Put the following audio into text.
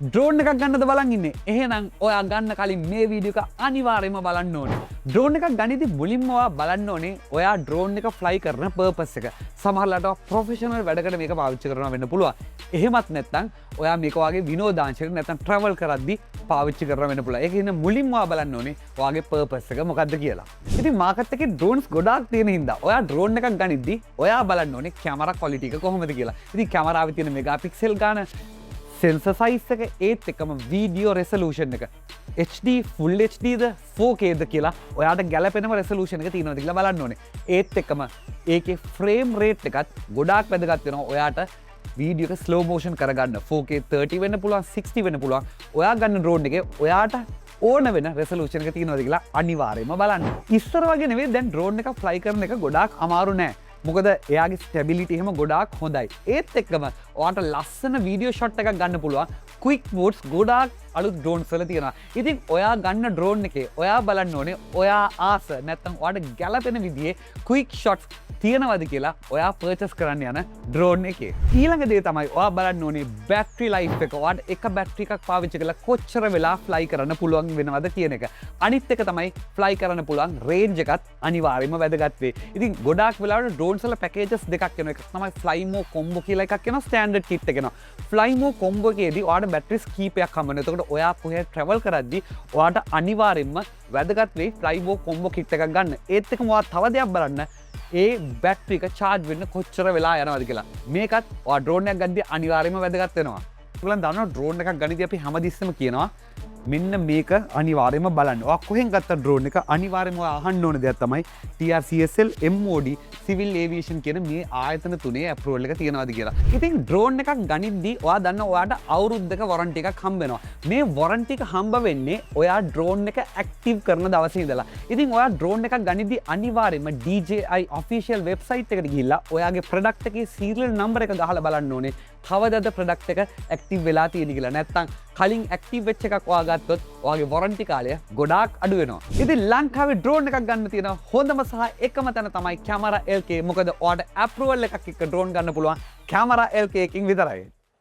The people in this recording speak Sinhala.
ඩ්‍රෝන් එකක් ගන්නද බලන් ඉන්නේ. එහෙනම් ඔයා ගන්න කලින් මේ වීඩියෝ එක අනිවාර්යයෙන්ම බලන්න ඕනේ. ඩ්‍රෝන් එකක් ගනිද්දි මුලින්ම ඔයා බලන්න ඕනේ ඔයා ඩ්‍රෝන් එක ෆ්ලයි කරන පර්පස් එක. සමහරවිට ප්‍රොෆෙෂනල් වැඩකට මේක පාවිච්චි කරනවා වෙන්න පුළුවන්. එහෙමත් නැත්නම් ඔයා මේක වගේ විනෝදාංශයකට නැත්නම් ට්‍රැවල් කරද්දි පාවිච්චි කරනවා වෙන්න පුළුවන්. ඒක ඉන්න මුලින්ම ඔයා බලන්න ඕනේ ඔයාගේ පර්පස් එක මොකක්ද කියලා. ඉතින් මාකට් එකේ ඩ්‍රෝන්ස් ගොඩාක් තියෙන හින්දා ඔයා ඩ්‍රෝන් එකක් ගනිද්දි ඔයා බලන්න ඕනේ කැමරා ක්වොලිටි එක කොහොමද කියලා. ඉතින් කැමරාවේ තියෙන මෙගාපික්සල් ගාන සෙන්සර් සයිස් එක ඒත් එක්කම වීඩියෝ රෙසලූෂන් එක HD ෆුල් HDද 4Kද කියලා ඔයාට ගැලපෙනම රෙසලූෂන් එක තියෙනවද කියලා බලන්න ඕනේ. ඒත් එක්කම ඒකේ ෆ්‍රේම් රේට් එකත් ගොඩාක් වැදගත් වෙනවා. ඔයාට වීඩියෝ එක ස්ලෝ මෝෂන් කරගන්න 4K 30 වෙන්න පුළුවන් 60 වෙන්න පුළුවන්. ඔයා ගන්න ඩ්‍රෝන් එකේ ඔයාට ඕන වෙන රෙසලූෂන් එක තියෙනවද කියලා අනිවාර්යයෙන්ම බලන්න. ඉස්සර වගේ නෙවෙයි දැන් ඩ්‍රෝන් එක ෆ්ලයි කරන එක ගොඩාක් අමාරු නෑ. මොකද එයාගේ ස්ටැබිලිටි එහෙම ගොඩාක් හොඳයි. ඒත් එක්කම ඔයාට ලස්සන වීඩියෝ ෂොට් එකක් ගන්න පුළුවන්. ක්වික් මෝඩ්ස් ගොඩාක් අලුත් ඩ්‍රෝන්ස් වල තියෙනවා. ඉතින් ඔයා ගන්න ඩ්‍රෝන් එකේ ඔයා බලන්න ඕනේ ඔයා ආස නැත්නම් ඔයාට ගැලපෙන විදිහේ ක්වික් ෂොට්ස් තියෙනවද කියලා ඔයා පර්චේස් කරන්න යන ඩ්‍රෝන් එකේ. ඊළඟ දේ තමයි ඔයා බලන්න ඕනේ බැටරි ලයිෆ් එක. ඔයාට එක බැටරි එකක් පාවිච්චි කරලා කොච්චර වෙලා ෆ්ලයි කරන්න පුළුවන් වෙනවද කියන එක. අනිත් එක තමයි ෆ්ලයි කරන්න පුළුවන් රේන්ජ් එකත් අනිවාර්යයෙන්ම වැදගත් වෙයි. ඉතින් ගොඩාක් වෙලාවට ඩ්‍රෝන්ස් වල පැකේජස් දෙකක් එනවා. එකක් තමයි ෆ්ලයිමෝ කොම්බෝ කියලා එකක් එනවා. ස්ටෑන්ඩඩ් කිට් එක එනවා. ෆ්ලයිමෝ කොම්බෝ එකේදී ඔයාට බැටරිස් කීපයක් හම්බ වෙනවා. එතකොට ඔයා කොහේ ට්‍රැවල් කරද්දී ඔයාට අනිවාර්යයෙන්ම වැදගත් වෙයි ෆ්ලයිමෝ කොම්බෝ කිට් එකක් ගන්න. ඒත් එක්කම ඔයා තව දෙයක් බලන්න ඒ බැටරි එක චාර්ජ් වෙන්න කොච්චර වෙලා යනවද කියලා. මේකත් ඔයා ඩ්‍රෝන් එකක් ගද්දී අනිවාර්යයෙන්ම වැදගත් වෙනවා. ඔයගොල්ලන් දන්නවා ඩ්‍රෝන් එකක් ගනිද්දී අපි හැමතිස්සෙම කියනවා මෙන්න මේක අනිවාර්යයෙන්ම බලන්න. ඔයා කොහෙන් ගත්ත ඩ්‍රෝන් එක අනිවාර්යයෙන්ම ඔයා අහන්න ඕන දෙයක් තමයි TRCSL MOD සිවිල් ඒවියේෂන් කියන මේ ආයතන තුනේ අප්‍රූවල් එක තියෙනවද කියලා. ඉතින් ඩ්‍රෝන් එකක් ගනිද්දී ඔයා දන්නවා ඔයාට අවුරුද්දක වොරන්ටි එකක් හම්බ වෙනවා. මේ වොරන්ටි එක හම්බ වෙන්නේ ඔයා ඩ්‍රෝන් එක ඇක්ටිව් කරන දවසේ ඉඳලා. ඉතින් ඔයා ඩ්‍රෝන් එකක් ගනිද්දී අනිවාර්යයෙන්ම DJI official website එකට ගිහිල්ලා ඔයාගේ ප්‍රොඩක්ට් එකේ serial number එක ගහලා බලන්න ඕනේ. කවදද ප්‍රොඩක්ට් එක ඇක්ටිව් වෙලා තියෙන්නේ කියලා. නැත්නම් කලින් ඇක්ටිව් වෙච්ච එකක් ඔයා ගත්තොත් ඔයාගේ වොරන්ටි කාලය ගොඩාක් අඩු වෙනවා. ඉතින් ලංකාවේ ඩ්‍රෝන් එකක් ගන්න තියෙන හොඳම සහ එකම තැන තමයි කැමරා LK. මොකද ඔයාට අප්‍රූවල් එකක් එක්ක ඩ්‍රෝන් ගන්න පුළුවන් කැමරා LK එකකින් විතරයි.